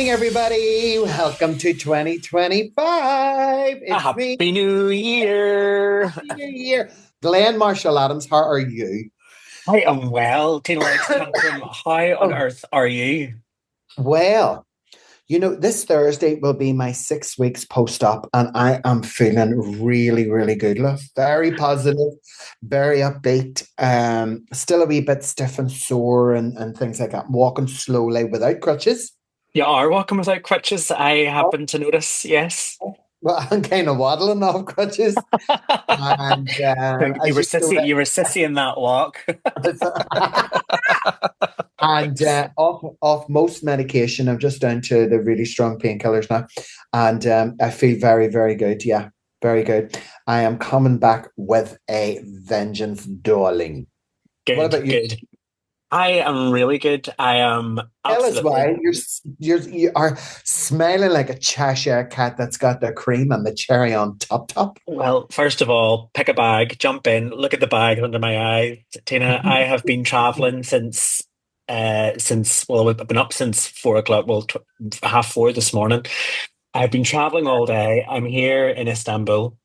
morning, everybody. Welcome to 2025. A It's me. Happy New Year. Happy New Year. Glenn Marshall Adams, how are you? I am well. Tina Legs Tantrum, how on Oh, earth are you? well, this Thursday will be my 6 weeks post-op, and I am feeling really, really good. Love, very positive, very upbeat. Still a wee bit stiff and sore and things like that. I'm walking slowly without crutches. You are walking without crutches, I happen to notice, yes. Well, I'm kind of waddling off crutches. And You as were you know, sissy in that walk. and off most medication. I'm just down to the really strong painkillers now, and I feel very, very good. Yeah, very good. I am coming back with a vengeance, darling. What Good, about you? good. I am really good. I am Tell us absolutely. why you are smiling like a Cheshire cat that's got the cream and the cherry on top. Well, first of all, pick a bag, jump in, look at the bag under my eye. Tina, I have been traveling since well, I've been up since 4 o'clock, well, 4:30 this morning. I've been traveling all day. I'm here in Istanbul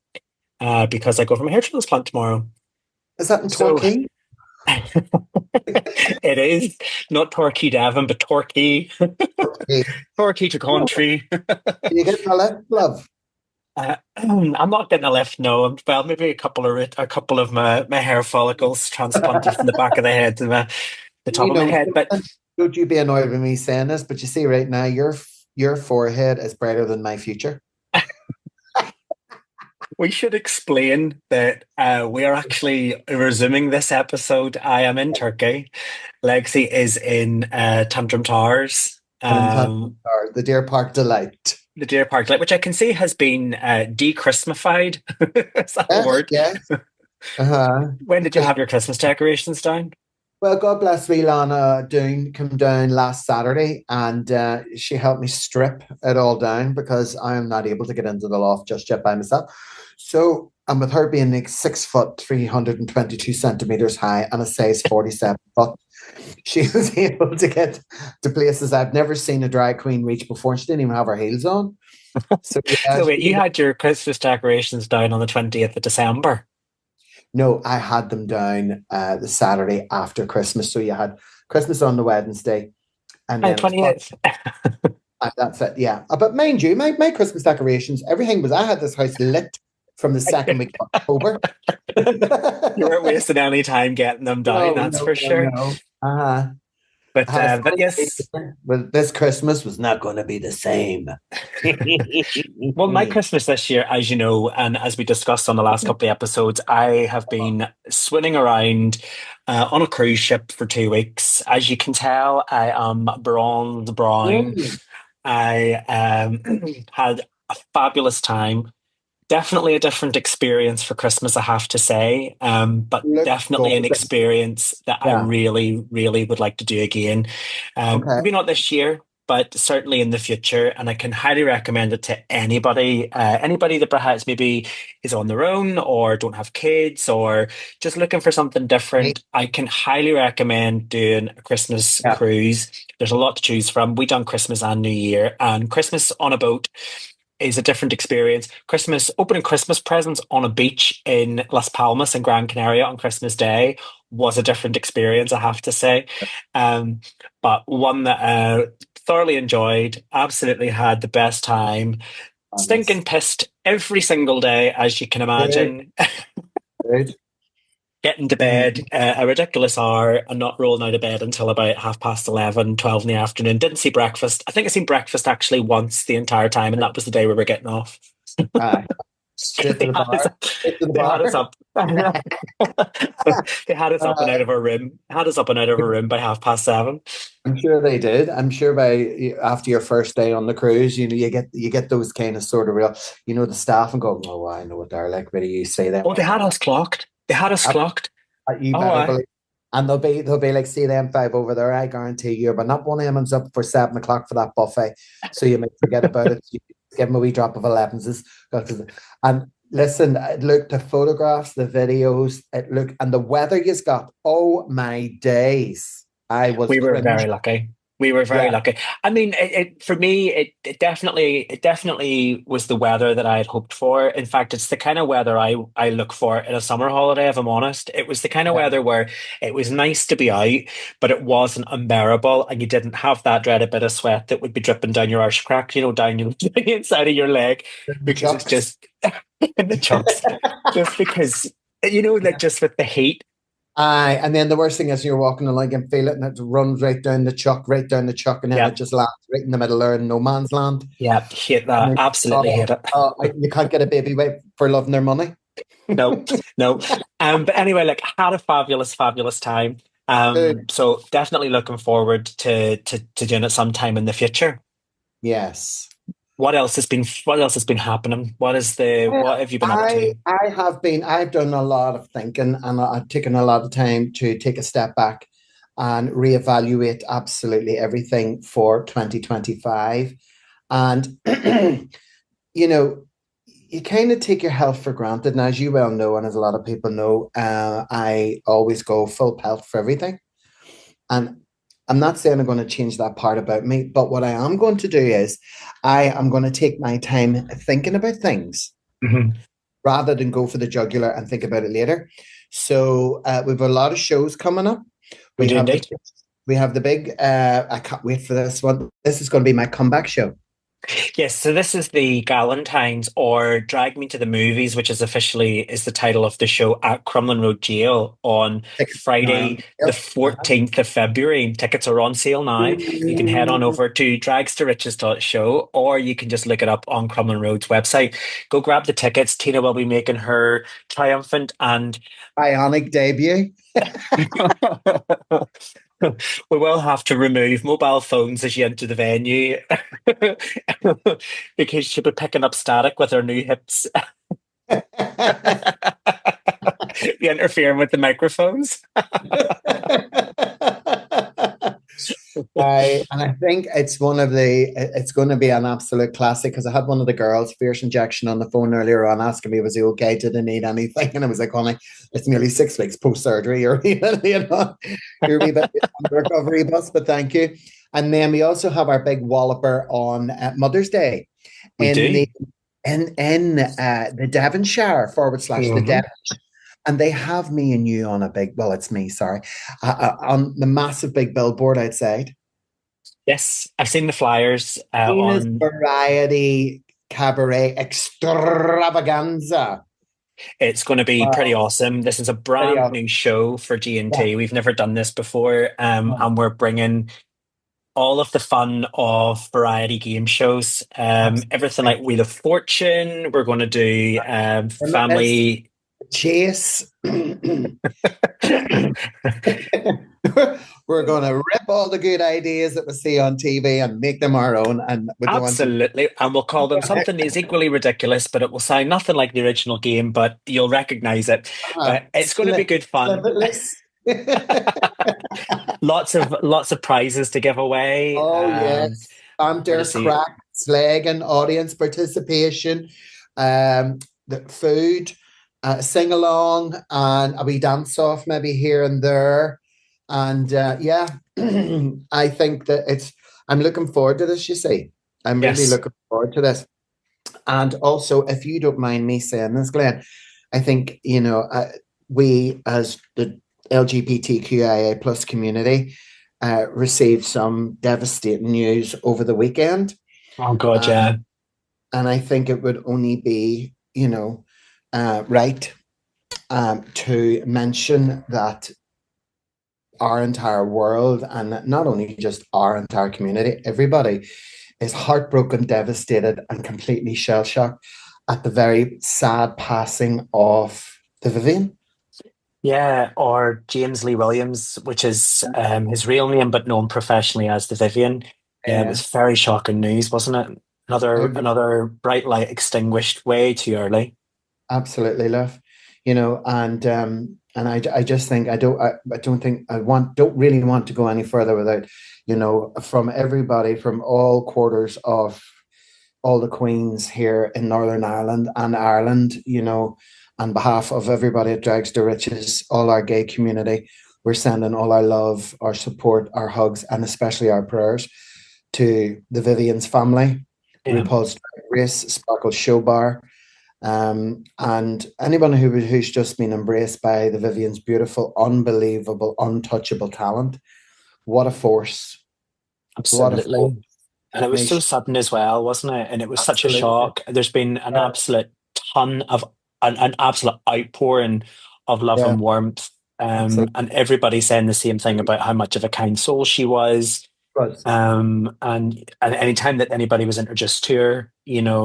because I go from a hair transplant tomorrow. Is that in So Torquay? it is not Torquay Devon, but Torquay, Torquay. Torquay to country. You get my left love. I'm not getting a lift, no. Well, maybe a couple of my hair follicles transplanted from the back of the head to the top You of my know, head. But don't you be annoyed with me saying this, but you see right now, your forehead is brighter than my future. we should explain that we are actually resuming this episode. I am in Turkey. Lexi is in Tantrum Towers. I'm in the Deer Park Delight. The Deer Park, which I can see has been de-Christmified. Is that a word? Yes. Uh-huh. When did you have your Christmas decorations down? Well, God bless me, Lana Doon came down last Saturday, and she helped me strip it all down because I am not able to get into the loft just yet by myself. So, and with her being like 6 foot, 322 centimeters high, and a size 47 foot, she was able to get to places I've never seen a drag queen reach before. She didn't even have her heels on. So, yeah, So wait, you had your Christmas decorations down on the 20th of December. no, I had them down the Saturday after Christmas. So you had Christmas on the Wednesday, and Oh, then it was 28th. that's it. Yeah, but mind you, my Christmas decorations, everything was. I had this house lit from the second week of October. You weren't wasting any time getting them down, No, that's no, for no, sure. no. Uh-huh. I had a But full yes, well, this Christmas was not going to be the same. well, my Christmas this year, as you know, and as we discussed on the last couple of episodes, I have been swinging around on a cruise ship for 2 weeks. As you can tell, I am bronze brown. Mm, I had a fabulous time. Definitely a different experience for Christmas, I have to say. But look definitely an gorgeous. experience that I Yeah. really, really would like to do again. Okay. Maybe not this year, but certainly in the future. And I can highly recommend it to anybody, anybody that perhaps maybe is on their own or don't have kids or just looking for something different. I can highly recommend doing a Christmas Yeah. cruise. There's a lot to choose from. We done Christmas and New Year, and Christmas on a boat is a different experience. Christmas, opening Christmas presents on a beach in Las Palmas in Gran Canaria on Christmas Day was a different experience, I have to say. Um, but one that thoroughly enjoyed, absolutely had the best time. Honest. Stinking pissed every single day, as you can Good, imagine. good. Getting to bed Mhm. a ridiculous hour and not rolling out of bed until about 11:30, 12 in the afternoon. Didn't see breakfast. I think I seen breakfast actually once the entire time, and that was the day we were getting off. Aye. Straight to They the had us, bar. Straight to the they had us bar. up. They had us up and out of our room. Had us up and out of our room by 7:30. I'm sure they did. I'm sure by after your first day on the cruise, you get those kind of sort of real, the staff and go, oh, I know what they're like. But you say them, Oh, they had us clocked. They had us clocked. you Oh, better I. believe. And they'll be like, see them five over there. I guarantee you, but not one of them is up for 7 o'clock for that buffet. So you may forget about it. You give them a wee drop of 11s. And listen, look, the photographs, the videos, and the weather you've got. Oh my days. I was We were very cringing. lucky. We were very Yeah. lucky. I mean, for me, it definitely was the weather that I had hoped for. In fact, it's the kind of weather I look for in a summer holiday, if I'm honest. It was the kind of Yeah. weather where it was nice to be out, but it wasn't unbearable, and you didn't have that dreaded bit of sweat that would be dripping down your arse crack, down the inside of your leg, The because it's chucks. just in the chunks, just because like just with the heat. Aye, and then the worst thing is you're walking along and feel it, and it runs right down the chuck, and then it Yep. just lands right in the middle there in no man's land. Yeah, hate And that. then, Absolutely oh, hate it. you can't get a baby weight for loving their money. No, no. But anyway, like had a fabulous, fabulous time. Good. So definitely looking forward to doing it sometime in the future. Yes. What else has been happening? What have you been up to? I've done a lot of thinking, and I've taken a lot of time to take a step back and reevaluate absolutely everything for 2025. And you know, you kind of take your health for granted. And as you well know, and as a lot of people know, I always go full pelt for everything. And I'm not saying I'm going to change that part about me, but what I am going to do is I am going to take my time thinking about things Mhm. rather than go for the jugular and think about it later. So we have a lot of shows coming up. We We do have the indeed. we have the big. I can't wait for this one. This is going to be my comeback show. Yes, so this is the Galentine's or Drag Me to the Movies, which is the title of the show at Crumlin Road Jail on Tickets Friday, now. the Yep. 14th of February. Tickets are on sale now. You can head on over to dragstoritches.show, or you can just look it up on Crumlin Road's website. Go grab the tickets. Tina will be making her triumphant and Bionic debut. we will have to remove mobile phones as you enter the venue because she'll be picking up static with her new hips. Be interfering with the microphones. I think it's going to be an absolute classic because I had one of the girls, Fierce Injection, on the phone earlier on asking me, was he okay? Did he need anything? And I was like, honey, it's nearly 6 weeks post surgery. You're, you're a wee bit on the recovery bus, but thank you. And then we also have our big walloper on Mother's Day We in do. the Devonshire / the Hmm. Devon, and they have me and you on a big, well, it's me, sorry, on the massive big billboard outside. Yes, I've seen the flyers Venus on. Variety Cabaret Extravaganza. It's going to be pretty Wow, awesome. This is a pretty brand awesome. new show for Yeah. G&T. We've never done this before, and we're bringing all of the fun of variety game shows. Everything Absolutely. like Wheel of Fortune. We're going to do Limitless family. Chase. We're going to rip all the good ideas that we see on TV and make them our own. And with the ones Absolutely. And we'll call them something that's equally ridiculous, but it will sound nothing like the original game, but you'll recognize it. It's going to be good fun. limitless. Lots of prizes to give away. Oh, yes. Banter, Courtesy. crack, slagging, audience participation, the food, sing along, and a wee dance off maybe here and there. And yeah, I think that I'm looking forward to this, you see. I'm really Yes. looking forward to this. And also, if you don't mind me saying this, Glenn, I think, we as the LGBTQIA plus community received some devastating news over the weekend. Oh God, Uh, yeah. and I think it would only be, right to mention that our entire world, and not only just our entire community, everybody is heartbroken, devastated, and completely shell shocked at the very sad passing of the Vivienne. Yeah, or James Lee Williams, which is his real name, but known professionally as the Vivienne. Yeah, it Yeah, was very shocking news, wasn't it? Another uh, another bright light extinguished way too early. absolutely, love. And I just think I don't think don't really want to go any further without, from everybody from all quarters of all the queens here in Northern Ireland and Ireland, on behalf of everybody at Drags to Riches, all our gay community, we're sending all our love, our support, our hugs, and especially our prayers to the Vivienne's family, Yeah, RuPaul's Drag Race, Sparkle Show Bar, and anyone who's just been embraced by the Vivienne's beautiful, unbelievable, untouchable talent. What a force! What a force! absolutely. And it was May so she, sudden as well, wasn't it? And it was such a absolutely. shock. There's been an Yeah, absolute ton of an absolute outpouring of love yeah, and warmth. absolutely. And everybody saying the same thing about how much of a kind soul she was. Was. And anytime that anybody was introduced to her,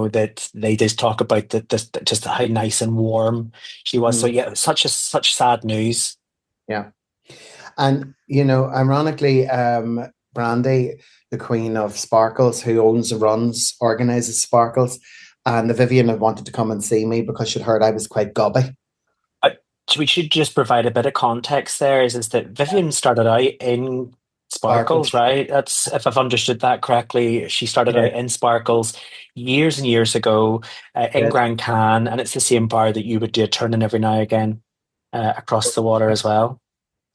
that they just talk about just how nice and warm she was. So Mm, yeah, such sad news. yeah. And ironically, Brandy, the Queen of Sparkles, who owns and runs, organizes Sparkles, and the Vivienne had wanted to come and see me because she'd heard I was quite gobby. Uh, we should just provide a bit of context there. Is that Vivienne started out in Sparkles. Sparkles, right? That's if I've understood that correctly. She She started out did. in Sparkles years and years ago in Did. Grand Can, and it's the same bar that you would do a turning every now and again across the water as well.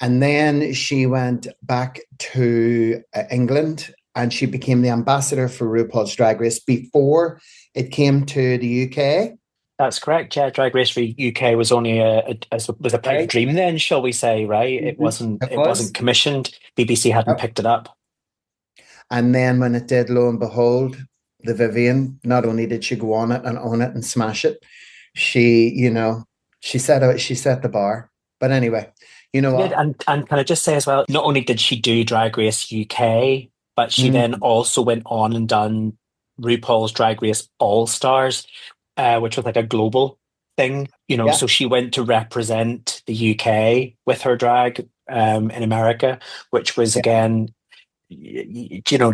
And then she went back to England and she became the ambassador for RuPaul's Drag Race before it came to the UK. That's correct. Yeah, Drag Race for UK was only was a pipe Right? dream then, shall we say? Right? It Mhm. wasn't It it wasn't was. commissioned. BBC hadn't Yep. picked it up. And then when it did, lo and behold, the Vivienne, not only did she go on it and own it and smash it, she set the bar. But anyway, you know She did, what? and can I just say as well? Not only did she do Drag Race UK, but she then Mm, also went on and done RuPaul's Drag Race All Stars, which was like a global thing. yeah, So she went to represent the UK with her drag in America, which was yeah, again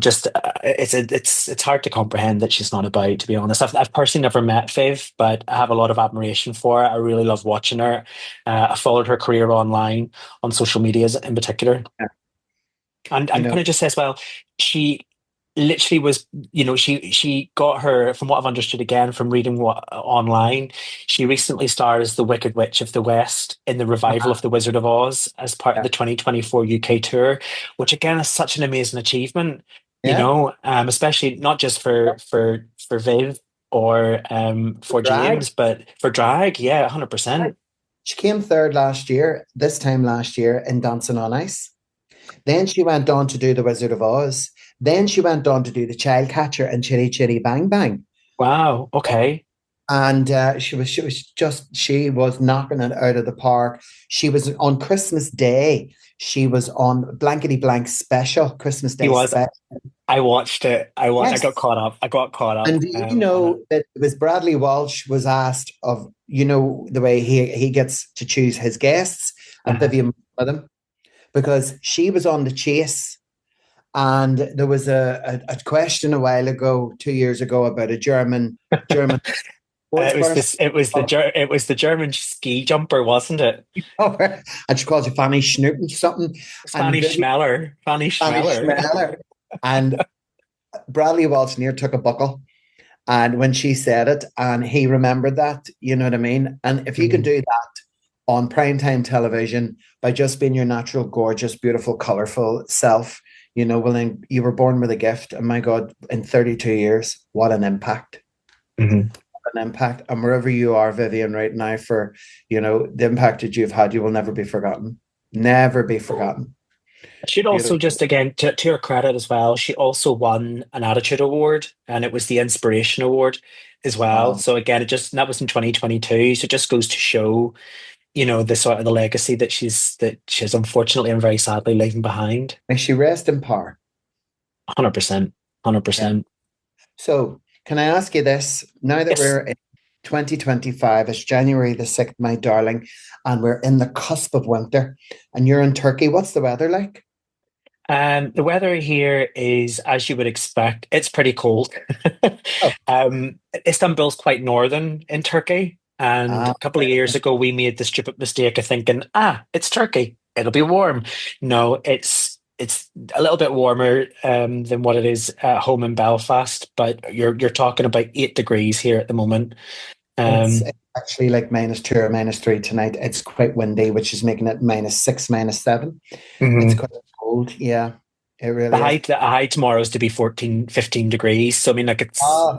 just it's hard to comprehend that she's not about. To be honest, I've personally never met Viv, but I have a lot of admiration for her. I really love watching her. I followed her career online on social medias in particular, yeah. You and know, kind of just say as well, she literally was, she got her, from what I've understood again from reading what online, she recently stars as the Wicked Witch of the West in the revival uh-huh, of The Wizard of Oz as part of yeah, the 2024 UK tour, which again is such an amazing achievement, yeah. especially not just for Viv or for Drag. James, but for drag, yeah, 100%. She came third last year, this time last year in Dancing on Ice. Then she went on to do The Wizard of Oz. Then she went on to do The Child Catcher and Chitty Chitty Bang Bang. Wow, okay. And she was knocking it out of the park. She was on Christmas Day. She was on Blankety Blank special, Christmas He Day was. special. I watched it. I got Yes. caught up. I got caught And up do you on it. know that it was Bradley Walsh was asked of, the way he gets to choose his guests and Uh-huh. Vivian with him because she was on the chase. And there was a question a while ago, 2 years ago, about a German sports It was person. this. It was the German ski jumper, wasn't it? And she calls it Fanny Schnuppen something. And Spanish Vivian Schmeller, Fanny Fanny Schmeller. Schmeller. And Bradley Walsh near took a buckle. And when she said it, and he remembered that, you know what I mean? And if you can Mhm. do that on primetime television by just being your natural, gorgeous, beautiful, colorful self, well, then you were born with a gift. And my God, in 32 years, what an impact. Mhm. An impact. And wherever you are, Vivienne, right now, for, the impact that you've had, you will never be forgotten. Never be forgotten. I should also Beautiful. just again to her credit as well. She also won an Attitude Award, and it was the Inspiration Award as well. Wow. So again, that was in 2022. So it just goes to show, the sort of the legacy that she's unfortunately and very sadly leaving behind. May she rest in power. 100%, Yeah. 100%. So, can I ask you this? Now that Yes. we're in 2025, it's January the 6th, my darling, and we're in the cusp of winter, and you're in Turkey. What's the weather like? The weather here is, as you would expect, it's pretty cold. Oh, Istanbul's quite northern in Turkey, and ah, a couple of years ago we made the stupid mistake of thinking, it's Turkey, it'll be warm. No, it's a little bit warmer than what it is at home in Belfast, but you're talking about 8 degrees here at the moment. Um, It's actually like -2 or -3 tonight. It's quite windy, which is making it -6, -7. It's mhm. quite cold. Yeah, it The really is. high, the high tomorrow is to be 14, 15 degrees. So I mean, like Ah,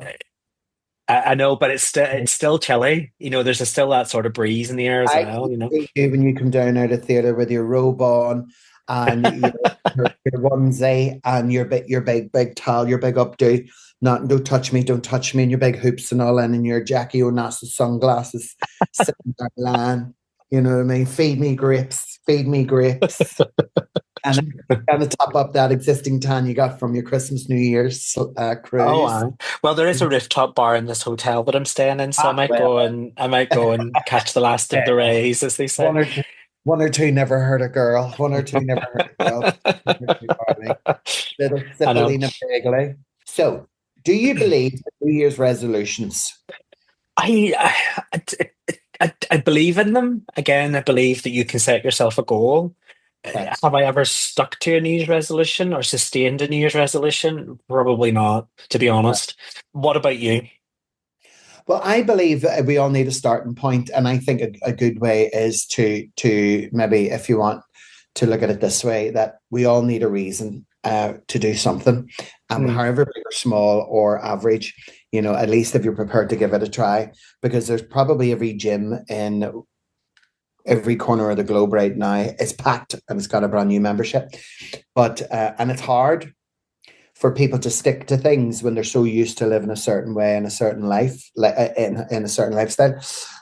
I know, but it's still chilly. There's still that sort of breeze in the air as I well. can see you when you come down out of theatre with your robe on and your onesie and your big towel, your big updo. Not don't touch me, and your big hoops and all, and your Jackie Onassis sunglasses sitting there, land. You know what I mean? Feed me grapes, and kind of top up that existing tan you got from your Christmas New Year's Oh, cruise. well, there is a rooftop bar in this hotel that I'm staying in, so I Ah, might well, go and catch the last of the rays, as they say. one or two, one or two never hurt a girl. One or two never hurt a girl. One or two, darling. Little I know. Cipollina Bagley. So, do you believe in New Year's resolutions? I, I believe in them. Again, I believe that you can set yourself a goal. Okay. Have I ever stuck to a New Year's resolution or sustained a New Year's resolution? Probably not, to be honest. What about you? Well, I believe that we all need a starting point, and I think a good way is to maybe, if you want to look at it this way, that we all need a reason to do something, Mm, however big or small or average. At least if you're prepared to give it a try, because there's probably every gym in every corner of the globe right now. It's packed and it's got a brand new membership, but and it's hard for people to stick to things when they're so used to living a certain way in a certain life, like in a certain lifestyle.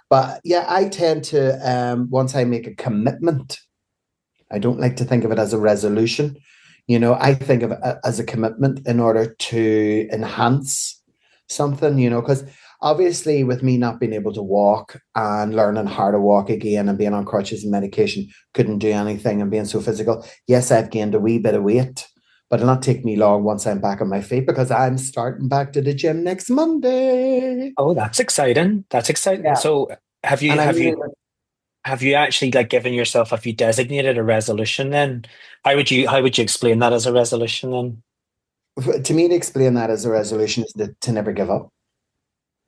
But yeah, I tend to once I make a commitment, I don't like to think of it as a resolution. I think of it as a commitment in order to enhance something. Because obviously, with me not being able to walk and learning how to walk again and being on crutches and medication, couldn't do anything and being so physical. Yes, I've gained a wee bit of weight, but it'll not take me long once I'm back on my feet because I'm starting back to the gym next Monday. Oh, that's exciting. That's exciting. Yeah. So have you And I'm have really, you have you actually like given yourself, have you designated a resolution then? How would you explain that as a resolution then? to me, to explain that as a resolution is to never give up.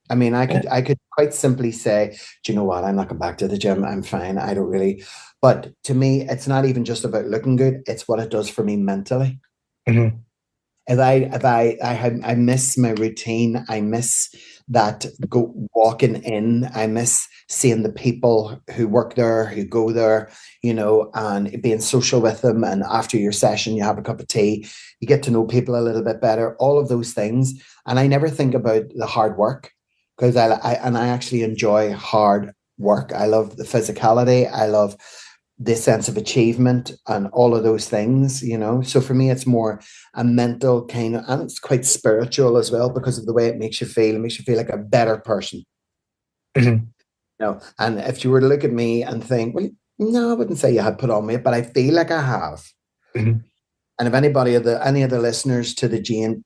I mean, Yeah. I could quite simply say, do you know what? I'm not going back to the gym. I'm fine. I don't really. But to me, it's not even just about looking good. It's what it does for me mentally. Mhm. If I miss my routine. I miss that go walking in. I miss seeing the people who work there, who go there, and being social with them. And after your session, you have a cup of tea. You get to know people a little bit better. All of those things. And I never think about the hard work because I actually enjoy hard work. I love the physicality. I love the sense of achievement and all of those things. So for me, it's more a mental kind of, and it's quite spiritual as well because of the way it makes you feel. It makes you feel like a better person. Mhm. And if you were to look at me and think, well, no, I wouldn't say you had put on weight, but I feel like I have. Mhm. And if any of the listeners to the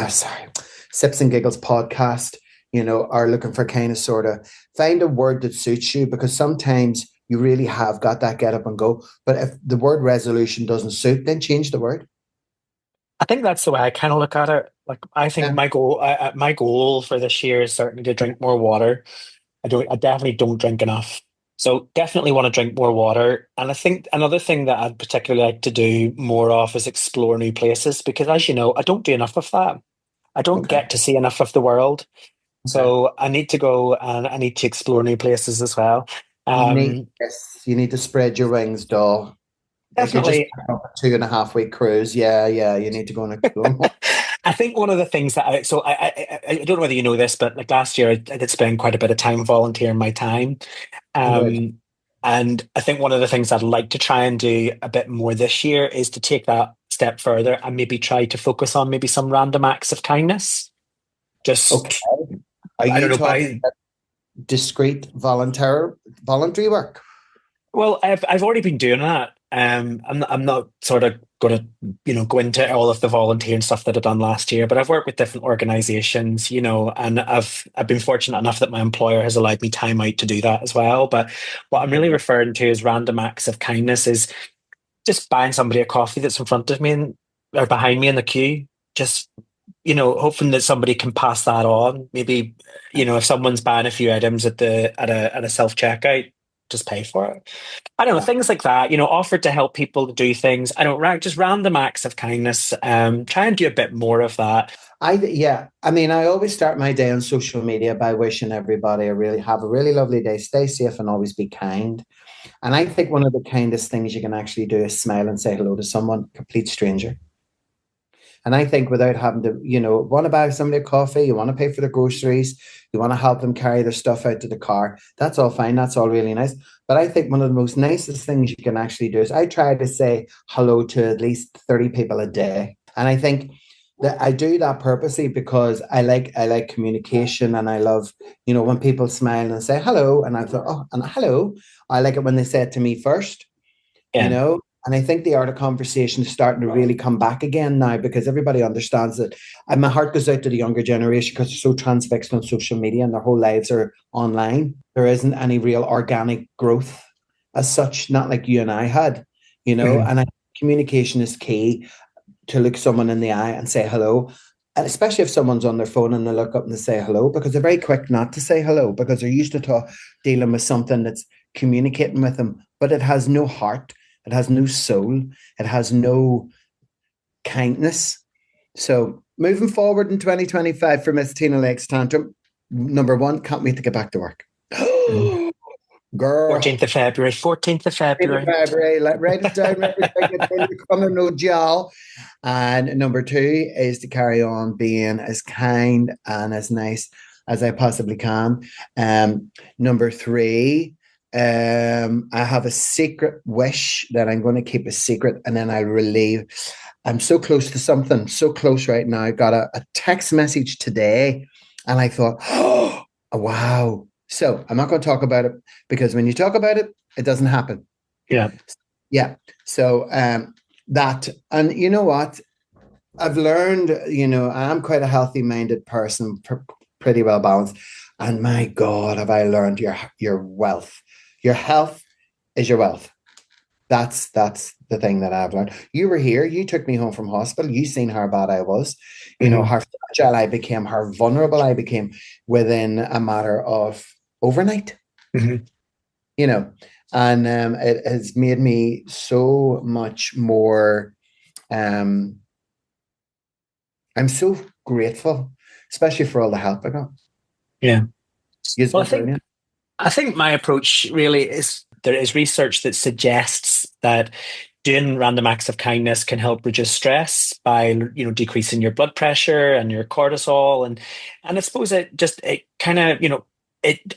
sorry, Sips and Giggles podcast, are looking for kind of sort of find a word that suits you because sometimes you really have got that get up and go. But if the word resolution doesn't suit, then change the word. I think that's the way I kind of look at it. Like, I think Yeah. my goal for this year is certainly to drink more water. I definitely don't drink enough. So definitely want to drink more water. And I think another thing that I'd particularly like to do more of is explore new places because as you know, I don't do enough of that. I don't Okay. get to see enough of the world. Okay. So I need to go and I need to explore new places as well. Um, Yes, you need to spread your wings, doll. Like you're just definitely. back up a 2.5 week cruise. Yeah, yeah. You need to go and explore more. I think one of the things that I don't know whether you know this, but like last year I did spend quite a bit of time volunteering my time. Right. Um, and I think one of the things I'd like to try and do a bit more this year is to take that step further and maybe try to focus on maybe some random acts of kindness. Okay. Just, Are I don't you know, talking by, discreet voluntary work? well, I've already been doing that. I'm not sort of going to go into all of the volunteering stuff that I've done last year, but I've worked with different organisations, and I've been fortunate enough that my employer has allowed me time out to do that as well. But what I'm really referring to as random acts of kindness is just buying somebody a coffee that's in front of me or behind me in the queue. Just hoping that somebody can pass that on. Maybe, if someone's buying a few items at a self-checkout, just pay for it. I don't know, Yeah. things like that, offered to help people do things. I don't just random acts of kindness. Try and do a bit more of that. I mean, I always start my day on social media by wishing everybody have a really lovely day, stay safe, and always be kind. And I think one of the kindest things you can actually do is smile and say hello to someone, complete stranger. And I think without having to, want to buy somebody a coffee, you want to pay for their groceries, you want to help them carry their stuff out to the car, that's all fine. That's all really nice. But I think one of the most nicest things you can actually do is I try to say hello to at least 30 people a day. And I think that I do that purposely because I like communication, and I love, when people smile and say hello, and I thought, oh, and hello. I like it when they say it to me first, you Yeah. know. And I think the art of conversation is starting to really come back again now, because everybody understands that. And my heart goes out to the younger generation because they're so transfixed on social media and their whole lives are online. There isn't any real organic growth as such, not like you and I had, Mhm. and communication is key, to look someone in the eye and say hello. And especially if someone's on their phone and they look up and they say hello, because they're very quick not to say hello because they're used to dealing with something that's communicating with them, but it has no heart. It has no soul. It has no kindness. So moving forward in 2025 for Miss Tina Lake's tantrum, number one, can't wait to get back to work. Mhm. Girl. 14th of February, 14th of February. February, like, write it down, come no gel. And number two is to carry on being as kind and as nice as I possibly can. Number three, I have a secret wish that I'm going to keep a secret, and then I'll relieve. I'm so close to something, so close right now. I got a text message today, and I thought, oh, wow. So I'm not going to talk about it, because when you talk about it, it doesn't happen. Yeah. Yeah. So that, and you know what? I've learned, I'm quite a healthy minded person, pretty well balanced. And my God, have I learned your wealth. Your health is your wealth. That's the thing that I've learned. You were here, you took me home from hospital, you seen how bad I was, Mhm. how fragile I became, how vulnerable I became within a matter of overnight. Mhm. you know, and it has made me so much more. Um, I'm so grateful, especially for all the help I got. Yeah. You've Well, been brilliant. I think my approach really is there is research that suggests that doing random acts of kindness can help reduce stress by, decreasing your blood pressure and your cortisol. And I suppose it kind of,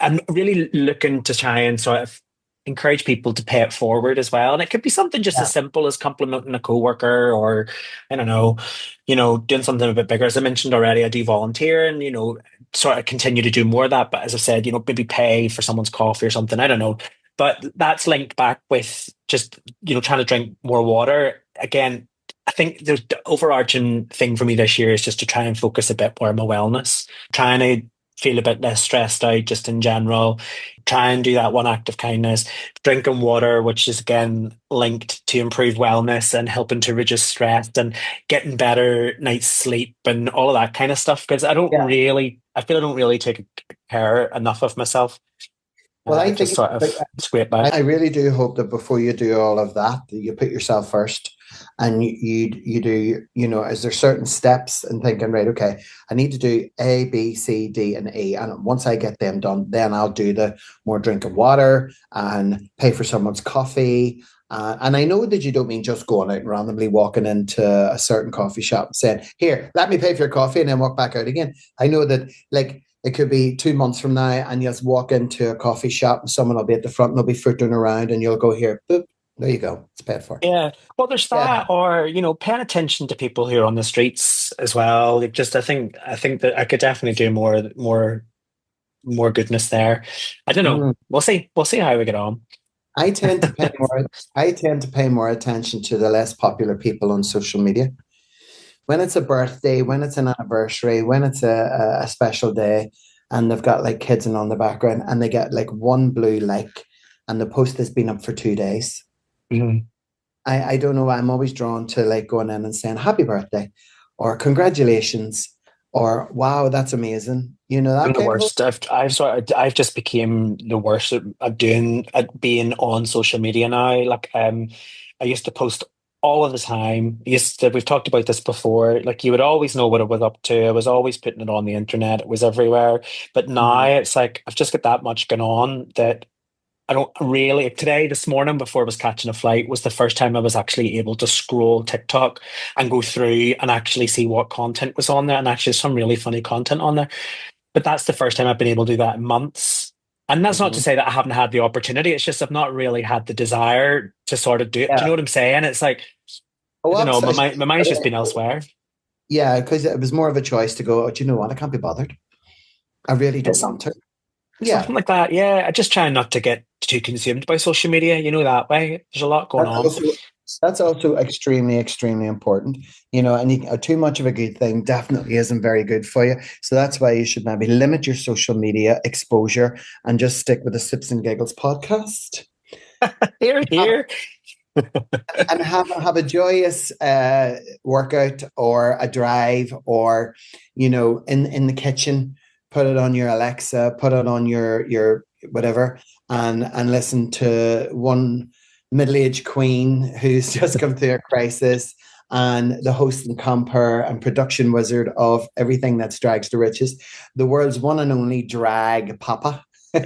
I'm really looking to try and sort of encourage people to pay it forward as well. And it could be something just Yeah, as simple as complimenting a coworker, or I don't know, doing something a bit bigger. As I mentioned already, I do volunteer, and, sort of continue to do more of that. But as I said, maybe pay for someone's coffee or something. I don't know. But that's linked back with just, trying to drink more water. Again, I think the overarching thing for me this year is just to try and focus a bit more on my wellness, trying to feel a bit less stressed out just in general, try and do that one act of kindness, drinking water, which is again linked to improved wellness and helping to reduce stress and getting better night's sleep and all of that kind of stuff. Because yeah. I feel I don't really take care enough of myself. Well, I Just think sort of scrape by. I really do hope that before you do all of that, that you put yourself first, and you do, is there certain steps and thinking, right, okay, I need to do A, B, C, D, and E. And once I get them done, then I'll do the more drinking water and pay for someone's coffee. And I know that you don't mean just going out and randomly walking into a certain coffee shop and saying, here, let me pay for your coffee, and then walk back out again. I know that, like, it could be 2 months from now, and you'll just walk into a coffee shop and someone will be at the front and they'll be fruiting around, and you'll go, here, boop, there you go. It's paid for. Yeah, well, there's Yeah. that, or paying attention to people who are on the streets as well. Like, just I think that I could definitely do more goodness there. I don't know. Mm. We'll see how we get on. I tend to pay more. I tend to pay more attention to the less popular people on social media. When it's a birthday, when it's an anniversary, when it's a special day, and they've got like kids in on the background, and they get like one blue like, and the post has been up for 2 days. Mhm. I don't know. I'm always drawn to like going in and saying happy birthday or congratulations. or wow, that's amazing. You know, I'm that the kind of. worst. I've just became the worst at being on social media now. Like I used to post all of the time. We've talked about this before. Like you would always know what I was up to. I was always putting it on the internet. It was everywhere. But now Mhm. it's like I've just got that much going on that I don't really. This morning before I was catching a flight was the first time I was actually able to scroll TikTok and go through and actually see what content was on there, and actually some really funny content on there. But that's the first time I've been able to do that in months. And that's not to Mhm. say that I haven't had the opportunity. It's just I've not really had the desire to sort of do it. Do you Yeah. know what I'm saying? It's like, I Oh, don't know, absolutely. my mind's just been elsewhere. Yeah, because it was more of a choice to go, oh, do you know what? I can't be bothered. I really don't It's want to. Yeah. something like that. Yeah. I just try not to get too consumed by social media, that way. There's a lot going That's on. also that's also extremely, extremely important. And too much of a good thing definitely isn't very good for you. So that's why you should maybe limit your social media exposure and just stick with the Sips and Giggles podcast. Here, Have, here. and have a joyous workout or a drive, or in the kitchen. Put it on your Alexa, put it on your whatever, and listen to one middle-aged queen who's just come through a crisis, and the host and compere and production wizard of everything that's drags to riches, the world's one and only drag papa. you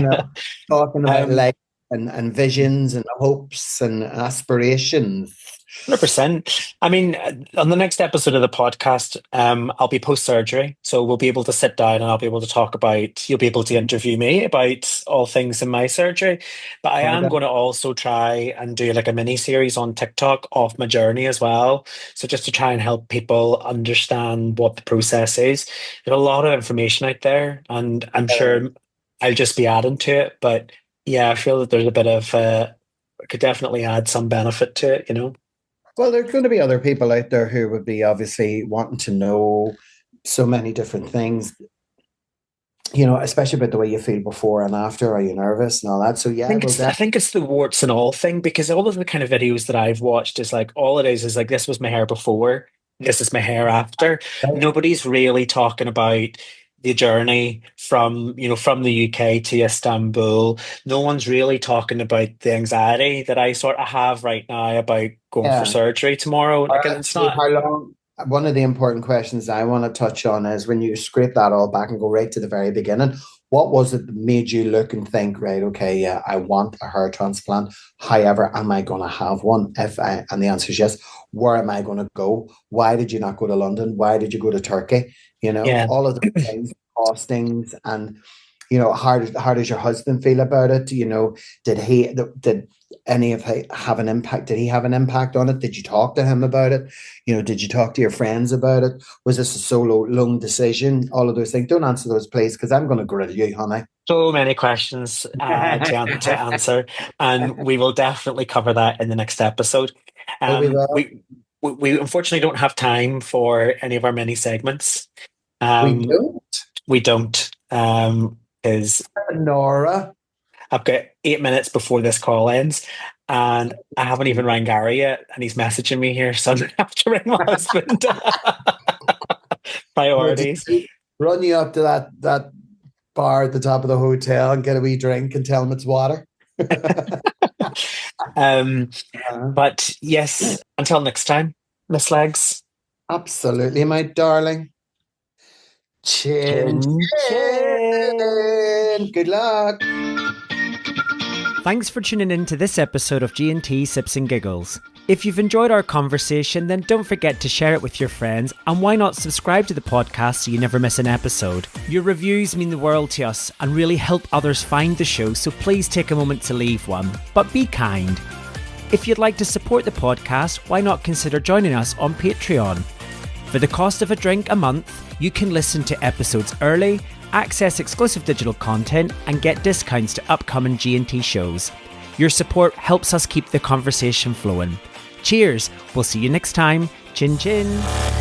know, Talking about um, life and visions and hopes and aspirations. 100%. I mean, on the next episode of the podcast, I'll be post-surgery, so we'll be able to sit down and I'll be able to talk about. You'll be able to interview me about all things in my surgery. But I am Okay. going to also try and do like a mini series on TikTok of my journey as well. So just to try and help people understand what the process is. There's a lot of information out there, and I'm sure I'll just be adding to it. But yeah, I feel that there's a bit of could definitely add some benefit to it. Well, there's going to be other people out there who would be obviously wanting to know so many different things, especially about the way you feel before and after. Are you nervous and all that? So yeah, well, I think it's the warts and all thing, because all of the kind of videos that I've watched is like all it is like this was my hair before, this is my hair after. definitely. Nobody's really talking about the journey from the UK to Istanbul. No one's really talking about the anxiety that I sort of have right now about going for Yeah. surgery tomorrow. All Like right. it's So not. how long? One of the important questions I want to touch on is when you scrape that all back and go right to the very beginning, what was it that made you look and think, right, okay, yeah, I want a hair transplant. However, am I going to have one? And the answer is yes. Where am I going to go? Why did you not go to London? Why did you go to Turkey? Yeah. All of those things, costings, and how does your husband feel about it? Did any of it have an impact? Did he have an impact on it? Did you talk to him about it? Did you talk to your friends about it? Was this a solo lone decision? All of those things. Don't answer those, please, because I'm going to grill you, honey. So many questions to answer, and we will definitely cover that in the next episode. Oh, we Um, will. we unfortunately don't have time for any of our mini segments. We Um, do. we don't, because Nora. I've got 8 minutes before this call ends, and I haven't even rang Gary yet, and he's messaging me here, so I'm gonna have to ring my husband. We'll just Priorities. run you up to that bar at the top of the hotel and get a wee drink and tell him it's water. Um, Uh, but yes, until next time, Miss Legs. Absolutely, my darling. Chin Chin chin. chin. Good luck. Thanks for tuning in to this episode of G&T Sips and Giggles. If you've enjoyed our conversation, then don't forget to share it with your friends, and why not subscribe to the podcast so you never miss an episode. Your reviews mean the world to us and really help others find the show, so please take a moment to leave one. But be kind. If you'd like to support the podcast, why not consider joining us on Patreon? For the cost of a drink a month, you can listen to episodes early, access exclusive digital content, and get discounts to upcoming G&T shows. Your support helps us keep the conversation flowing. Cheers, we'll see you next time. Chin chin.